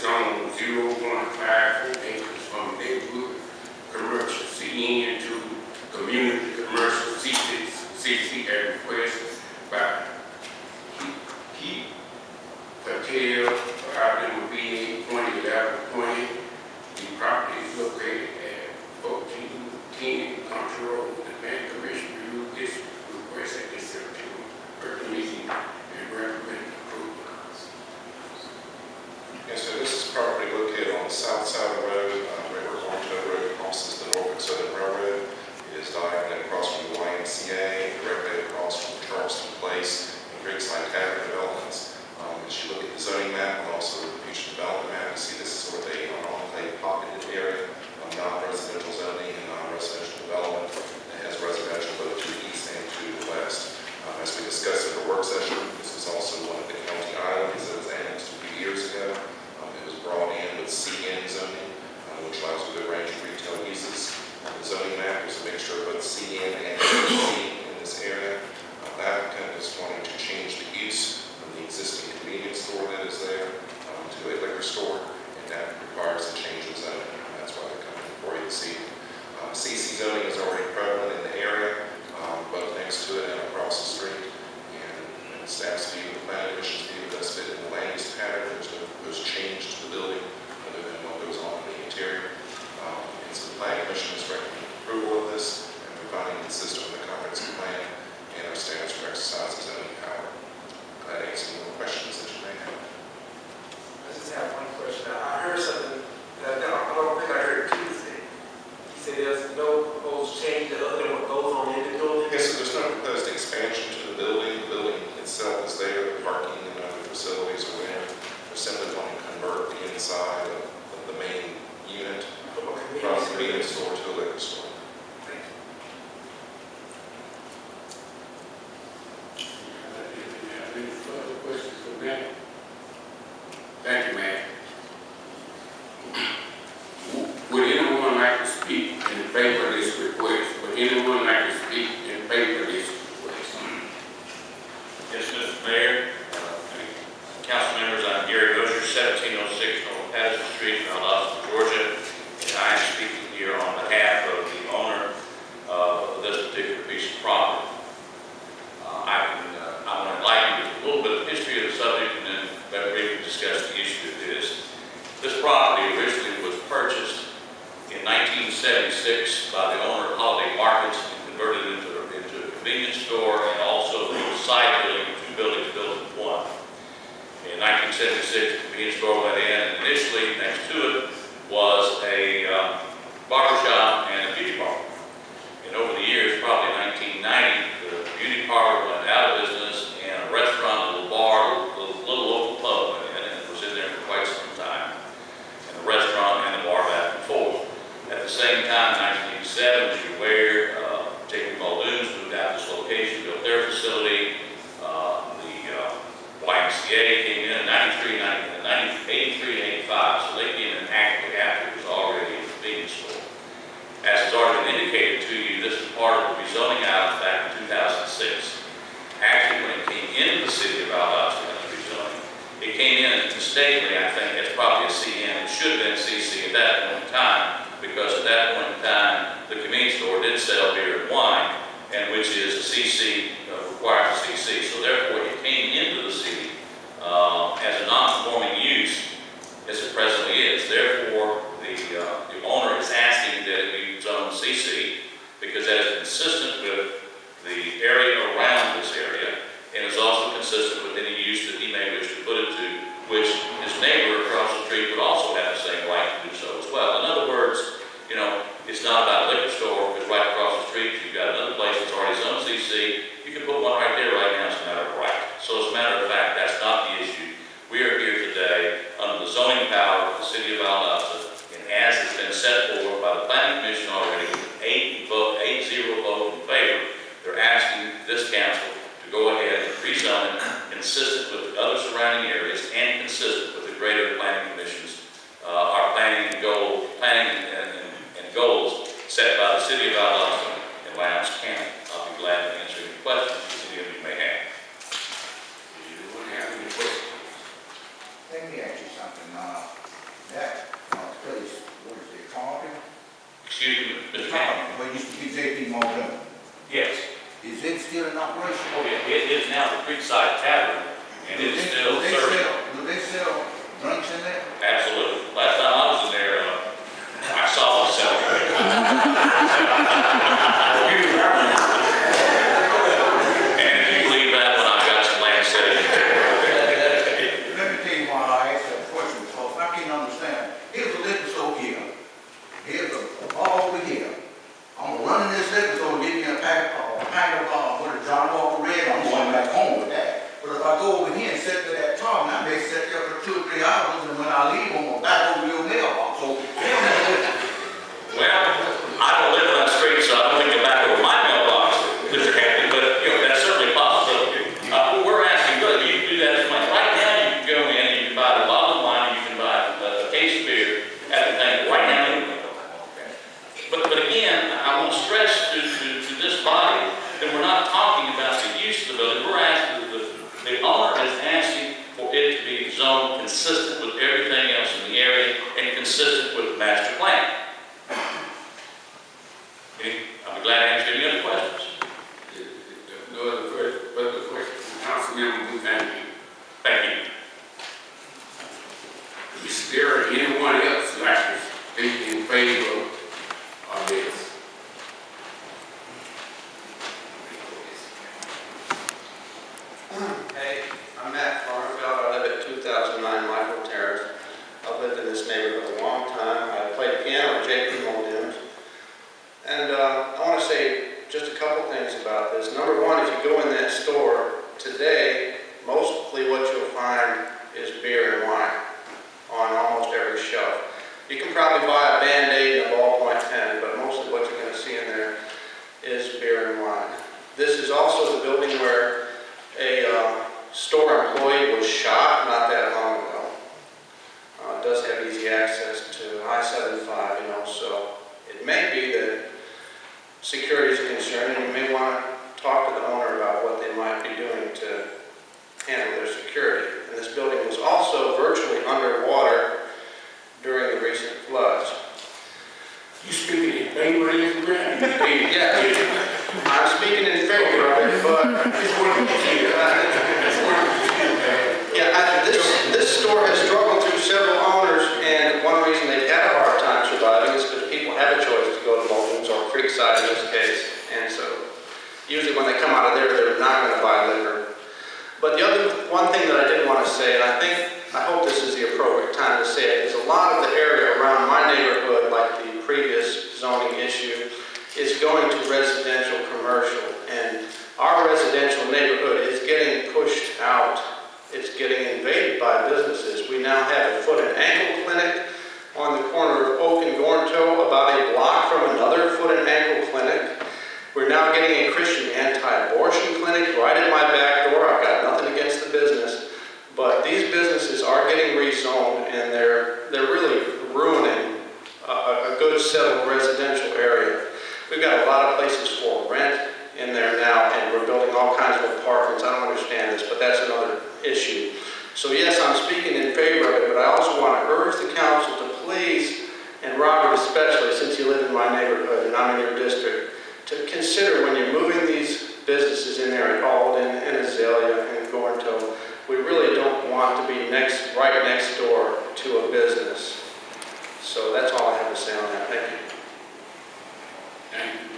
zone 0.54 acres from neighborhood commercial CN to community commercial CC at request by Keith Patel, item PA060200. The property is located at 1410 Country Road. The Planning Commission reviewed this request at this September meeting and recommend approval. Yes, so this is property located on the south side of the road. River Longtoe Road crosses the Norfolk Southern Railroad. It is diagonally across from the YMCA, directly across from Charleston Place and Creekside Tavern developments. As you look at the zoning map and also the future development map, you see this is sort of a enclave pocketed area of non-residential zoning and non-residential development that has residential both to the east and to the west. As we discussed at the work session, this is also one of the county islands that was annexed a few years ago. It was brought in with CN zoning, which allows a good range of retail uses. The zoning map is a mixture of both CN and CC in this area. The applicant is wanting to change the use from the existing convenience store that is there to a liquor store, and that requires a change of zoning. That's why they're coming before you this evening. CC zoning is already prevalent in the area, both next to it and across the street. And staff's view, the planning commission's view, does fit in the land use pattern. There's change to the building other than what goes on in the interior. And so the planning commission is recommending approval of this, and we're finding it consistent with the comprehensive plan and our standards for exercise of zoning power. Glad to answer any more questions that you may have. I just have one question. I heard something that I don't think I heard Tuesday. He said there's no proposed change other than what goes on in the building. Yes, so there's no proposed expansion to the building. The building itself is there, the parking and other facilities are there. We're simply going to convert the inside of the main unit from a convenience store to a liquor store. Thank you. Any further questions for Matt? Thank you, Matt. Would anyone like to speak in favor of this request? Would anyone like to speak in favor of this request? Yes, Mr. Mayor, council members, I'm Gary Mosher, 1706 North Patterson Street, Valdosta, Georgia, and I am speaking here on behalf of the owner of this particular piece of property. I want to enlighten you with a little bit of history of the subject and then very briefly discuss the issue of this. This property originally was purchased in 1976 by the owner of Holiday Markets and converted into a convenience store and also the side building, two buildings built in one. In 1976, the convenience store went in, and initially next to it was a barber shop and a beauty parlor. And over the years, probably 1990, the beauty parlor went out of business, and a restaurant, a little bar, a little local pub went in, and it was in there for quite some time. And the restaurant and the bar back and forth. At the same time, 1987, as you're aware, J.P. Muldoon's moved out this location, built their facility. The YMCA came in 83 and 85, so they came in actively after it was already a convenience store. As has already been indicated to you, this is part of the rezoning islands back in 2006. Actually, when it came into the city of Valdosta as rezoning, it came in mistakenly, I think, as probably a CN. It should have been CC at that point in time, because at that point in time, the convenience store did sell beer and wine, and which is a CC, requires a CC. So therefore, it came into the city as a non-conforming use, as it presently is. Therefore, the owner is asking that it be zoned CC, because that is consistent with the area around this area, and is also consistent with any use that he may wish to put it to, which his neighbor across the street would also have the same right to do so as well. In other words, you know, it's not about a liquor store, because right across the street, you've got another place that's already zoned CC. You can put one right there right now, it's a matter of right. So as a matter of fact, that's not the issue. We are here today under the zoning power of the city of Valdosta, and as has been set forward by the planning commission already, with an 8-0 vote in favor, they're asking this council to go ahead and rezone it consistent with the other surrounding areas and consistent with the greater planning commission's our planning and goals set by the city of Valdosta and Lowndes County. I'll be glad to answer any questions that any of you may have. Do you have any questions? Let me ask you something. Is it still in operation? Oh, yeah, it is now the Creekside Tavern, and it is still serving. Do they sell drinks in there? Absolutely. Last time I was in there, I saw them selling. And if you believe that, when I got some land setting. Let me tell you why I asked that question, because I can't understand. Here's a liquor store here. Here's a bar over here. I'm running this liquor store, give me a pack of what is John Walker Red, I'm going back home with that. But if I go over here and sit to that top, and I may sit there for 2 or 3 hours, and when I leave, I'm going back over your mailbox. So, Well, I don't live on that street, so I don't think you're back over my mailbox, Mr. Captain, but that's certainly a possibility. What we're asking, look, you can do that as much. Right now, you can go in and you can buy the bottle of wine, you can buy a case of beer at the thing right now. But again, I want to stress to this body that we're not talking about the use of the building. We're asking, the owner is asking for it to be zoned consistent with everything else in the area and consistent with the master plan. I'll be glad to answer any other questions. No other questions. Councilmember Booth, thank you. Thank you. Is there anyone else who like to speak in favor of this? Hey, I'm Matt Farmerfeld. I live at 2009 Michael Terrace. I've lived in this neighborhood a long time. I played piano at J.P. Muldoon's. And I want to say just a couple things about this. Number one, if you go in that store today, mostly what you'll find is beer and wine on almost every shelf. You can probably buy a Band-Aid and a ballpoint pen, but mostly what you're going to see in there is beer and wine. This is also the building where a store employee was shot not that long ago. It does have easy access to I-75, so it may be that security is a concern, and you may want to talk to the owner about what they might be doing to handle their security. And this building was also virtually underwater during the recent floods. You speaking in favor of this, man? Yeah, I'm speaking in favor of it, but this store has struggled through several owners, and one reason they've had a hard time surviving is because people have a choice to go to Muldoon's or Creekside in this case, and so usually when they come out of there, they're not going to buy liquor. But the one thing that I did want to say, and I hope this is the appropriate time to say it, is a lot of the area around my neighborhood, like the previous zoning issue, is going to residential commercial, and our residential neighborhood is getting pushed out. It's getting invaded by businesses. We now have a foot and ankle clinic on the corner of Oak and Gornto, about a block from another foot and ankle clinic. We're now getting a Christian anti-abortion clinic right at my back door. I've got nothing against the business, but these businesses are getting rezoned, and they're really ruining a good settled residential area. We've got a lot of places for rent in there now, and we're building all kinds of apartments. I don't understand this, but that's another issue. So yes, I'm speaking in favor of it, but I also want to urge the council to please, and Robert especially, since you live in my neighborhood and I'm in your district, to consider when you're moving these businesses in there at Alden and Azalea and Gornto, we really don't want to be right next door to a business. So that's all I have to say on that. Thank you. Thank you.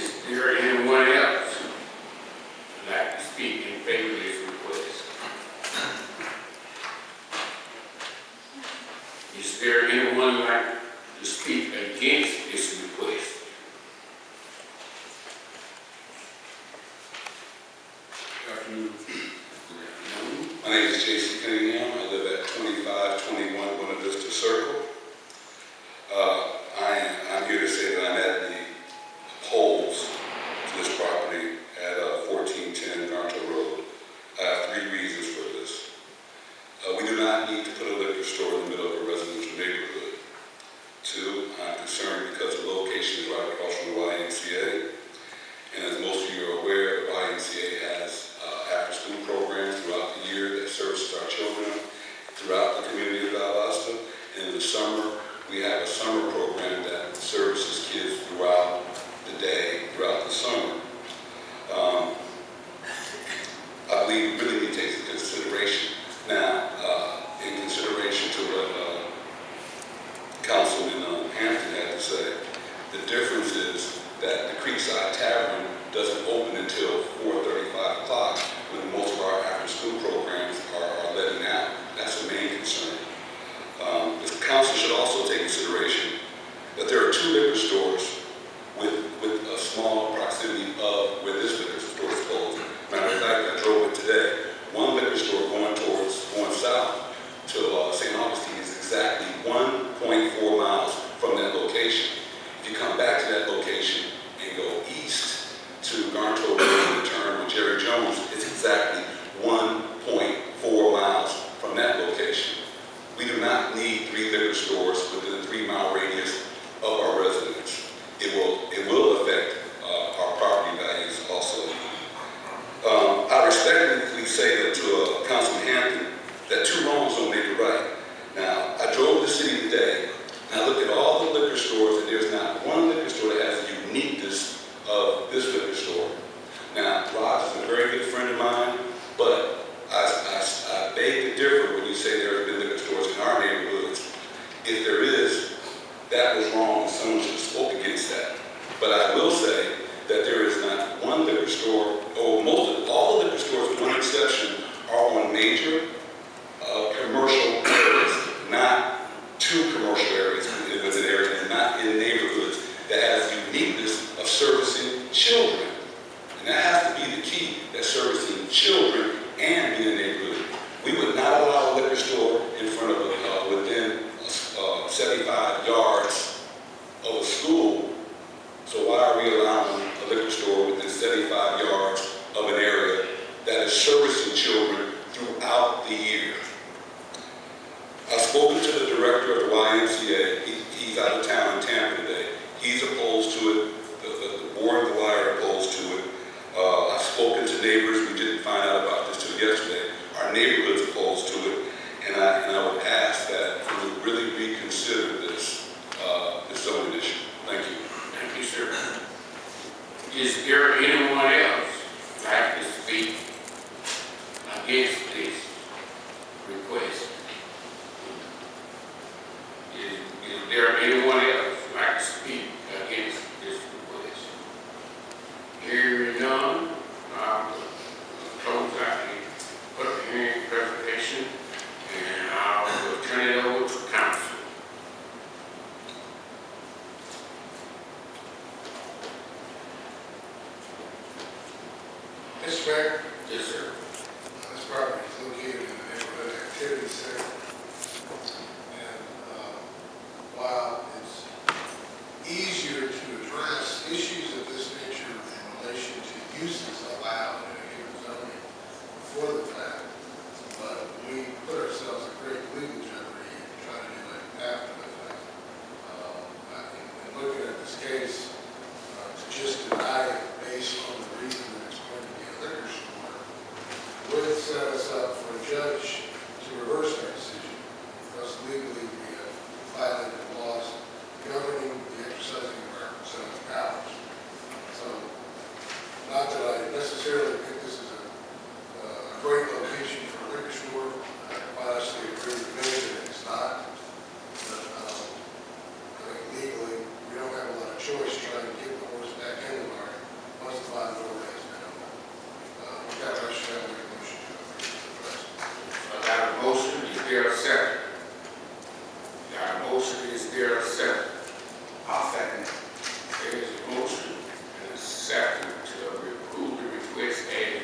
Is there anyone else who'd like to speak in favor of this request? Is there anyone who'd like to speak against this request? My name is J.C. Cunningham. I live at 2521 Buena Vista Circle. I'm here to say that I'm at the polls to this property at 1410 Garnto Road. I have 3 reasons for this. We do not need to put a liquor store in the middle of a residential neighborhood. 2, I'm concerned because the location is right across from the YMCA. And as most of you are aware, the YMCA has after-school programs throughout the year that services our children throughout the community of Valdosta. And in the summer, we have a summer program that services kids throughout the day, throughout the summer. two liquor stores with a small proximity of where this liquor store is closed. Matter of fact, I drove it today. One liquor store going south to St. Augustine is exactly 1.4 miles from that location. If you come back to that location and go east to Garnto Road and turn on Jerry Jones, it's exactly 1.4 miles from that location. We do not need 3 liquor stores within a 3-mile radius of our residents. It will affect our property values also. I respectfully say that to Councilman Hampton, that 2 wrongs don't make a right. Now, I drove the city today, and I looked at all the liquor stores, and there's not one liquor store that has the uniqueness of this liquor store. Now, Raj is a very good friend of mine, but I beg to differ when you say there have been liquor stores in our neighborhoods. If there is, that was wrong, and someone should have spoke against that. But I will say that there is not one liquor store, or all the liquor stores, with one exception, are on major commercial areas, not 2 commercial areas within areas, and not in neighborhoods that has the uniqueness of servicing children. And that has to be the key, that servicing children and being in a neighborhood. We would not allow a liquor store in front of within 75 yards of a school. So why are we allowing a liquor store within 75 yards of an area that is servicing children throughout the year? I've spoken to the director of the YMCA. He's out of town in Tampa today. He's opposed to it. The board of the Y are opposed to it. I've spoken to neighbors. We didn't find out about this till yesterday. Our neighborhood's opposed to it. And I would ask that we would really reconsider this zoning issue. Thank you. Thank you, sir. Is there anyone else like to speak against this request? Is there anyone else like to speak against this request? Hearing none, I'll close out the public hearing presentation, and I will turn it over to council. Mr. Mayor, Yes, sir. this property is located in the neighborhood activity center. And while it's easier to address issues of this nature in relation to uses allowed in a given zoning before the fact, but we put ourselves in great legal jeopardy in trying to do it after the fact. In looking at this case, to just deny it based on the reason that it's going to be a liquor store would set us up for a judge to reverse our decision, because legally we have violated laws governing the exercising of our zoning powers. So, not that I necessarily think this is a great location for a liquor store. I honestly agree with me that it's not. But I think legally we don't have a lot of choice trying to get the horse back in the barn once the bottom door has been opened. With that, I should have a motion to approve the rest. I got a motion, is there a second? Got a motion, is there a second? I'll second. There's a motion and a second to approve the request as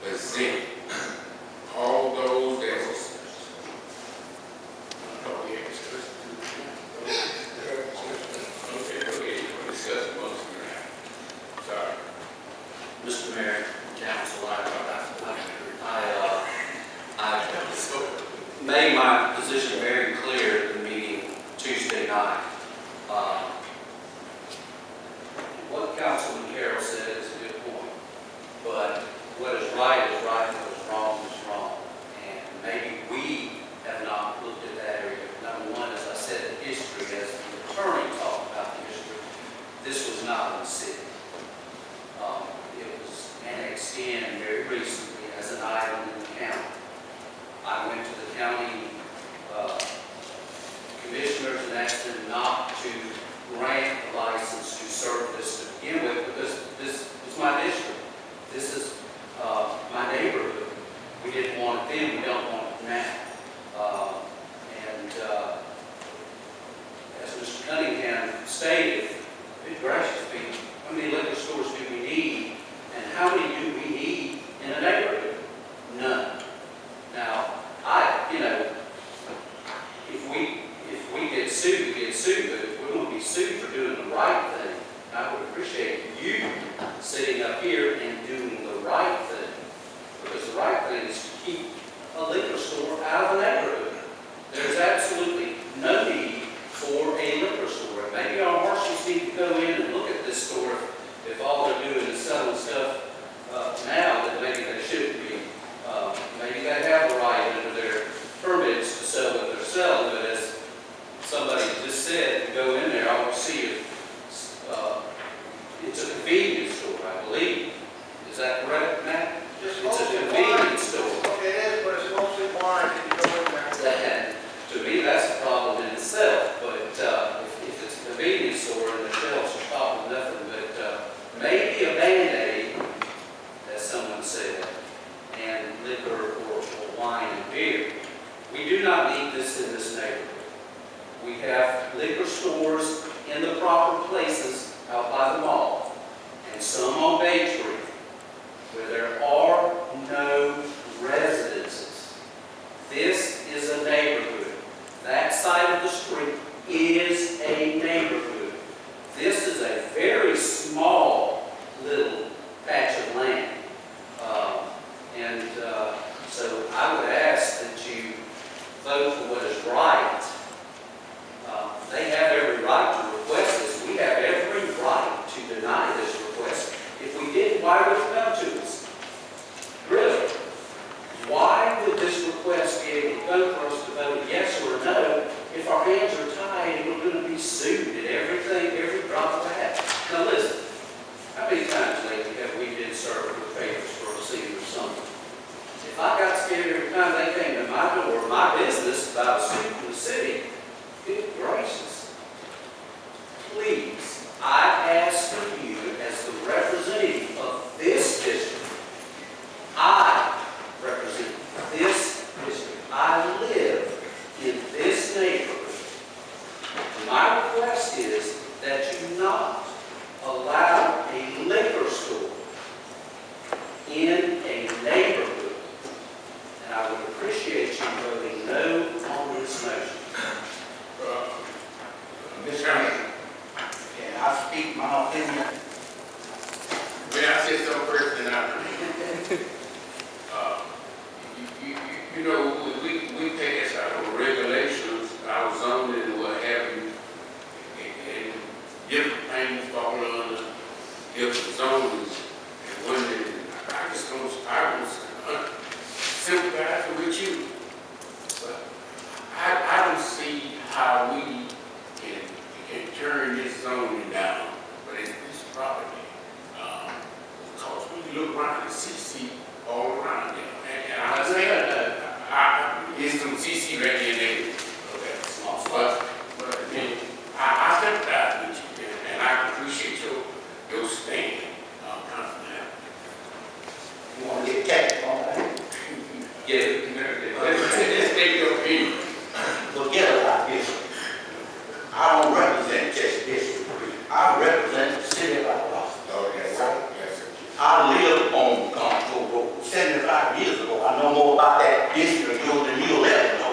presented. All those that was. Oh, yeah, discuss it. Okay, go ahead, you want to discuss the motion now? Sorry. Mr. Mayor, Council, I made my position very clear at the meeting Tuesday night. What Councilman Carroll said is a good point, but what is right is right, and what is wrong is wrong. And maybe we have not looked at that area. Number one, as I said, the history, as the attorney talked about the history, this was not in the city. It was annexed in very recently as an item in the county. I went to the county commissioners and asked them not to grant a license to serve this to begin with, because this was my district. This is my neighborhood. We didn't want it then, we don't want it now. As Mr. Cunningham stated, good gracious, people, how many liquor stores do we need, and how many do we need in a neighborhood? None. Now, if we get sued, we get sued, but if we're going to be sued for doing the right thing, I would appreciate you sitting up here and doing the right thing. Because the right thing is to keep a liquor store out of a neighborhood. There's absolutely no need for a liquor store. And maybe our marshals need to go in and look at this store if all they're doing is selling stuff now that maybe they shouldn't be. Maybe they have the right under their permits to sell what they're selling, but as somebody just said, to go in there, I want to see if it's a convenience store, I believe. Is that correct, Matt? It's a convenience store. It is, but it's mostly wine if you go in there. To me, that's a problem in itself, but if it's a convenience store and the shelves are stocked with nothing but maybe a Band-Aid, as someone said, and liquor or wine and beer, we do not need this in this neighborhood. We have liquor stores in the proper places out by the mall, and some on Bay Street, where there are no residences. This is a neighborhood. That side of the street is a neighborhood. This is a very small little patch of land. So I would ask that you vote for what is right. They have every right to request this. We have every right to deny this request. If we didn't, why would it come to us? Really? Why would this request be able to come for us to vote yes or no if our hands are tied and we're going to be sued at everything, every drop of a hat? Now listen, how many times lately have we been served with papers for a senior something? If I got scared every time they came to my door, my business, about a suit from the city, good gracious. Please, I ask of you as the representative of this district, I represent this district. I live in this neighborhood. My request is that you not allow a liquor store in a neighborhood. And I would appreciate you voting no on this motion. Mr. Chairman, can I speak my opinion? May I say something first, then you know, we pass our regulations, our zoning and what have you, and different things fall under different zones. And when I was sympathize with you, but I don't see how we can turn this zoning down, but it's this property. Because when you look around the CC all around there, and I understand there's some CC right in there. Okay. But again, I sympathize with you, and I appreciate your stand. You want to get taxed on that? Let's take your opinion. Forget about this. I don't represent just this. I represent the city of Los. Okay, right. Yes, sir. I lived on Control Road 75 years ago. I know more about that district than you'll ever know.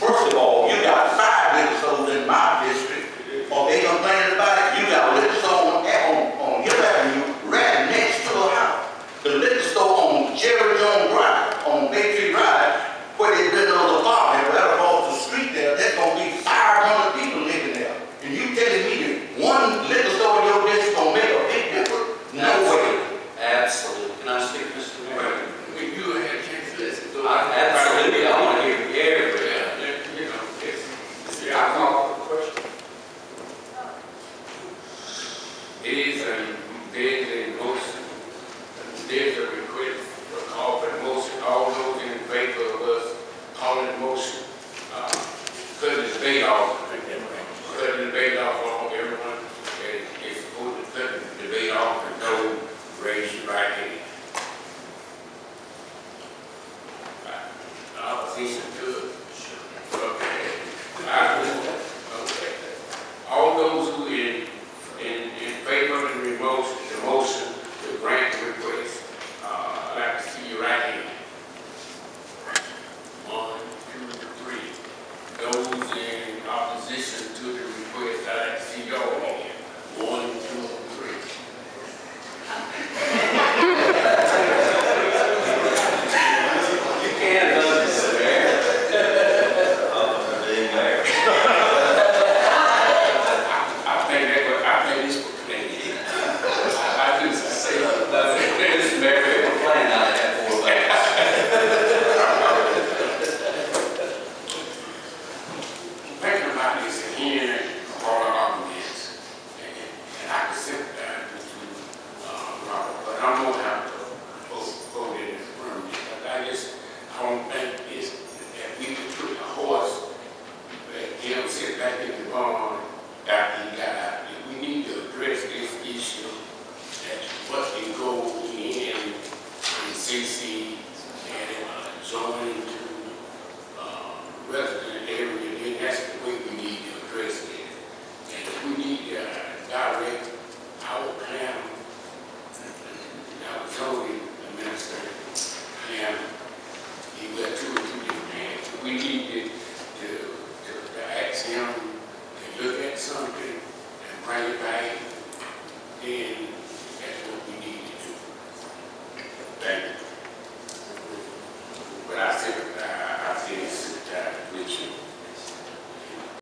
First of all, you got 5 liquor stores in my district. Or they complaining about it, you got a liquor store on Hill Avenue right next to the house. The liquor store on Jerry Jones Drive, on Bay Tree Drive, where they built those apartments right across the street there, there's going to be 500 people living there. And you telling me that one liquor store in your district going to make a big difference? No way. Absolutely. Can I speak, Mr. Mayor? You had a chance to listen to it. Absolutely. I want to hear everybody. You know, I call for the question. There's a motion. There's a request for call for the motion. All those in favor of us calling the motion, cutting the debate off. Cutting the debate off on everyone that is supposed to cut the debate off and no raise your right hand. Opposition to it? Okay. Okay. All those who in opposition to the request. I'd like to see y'all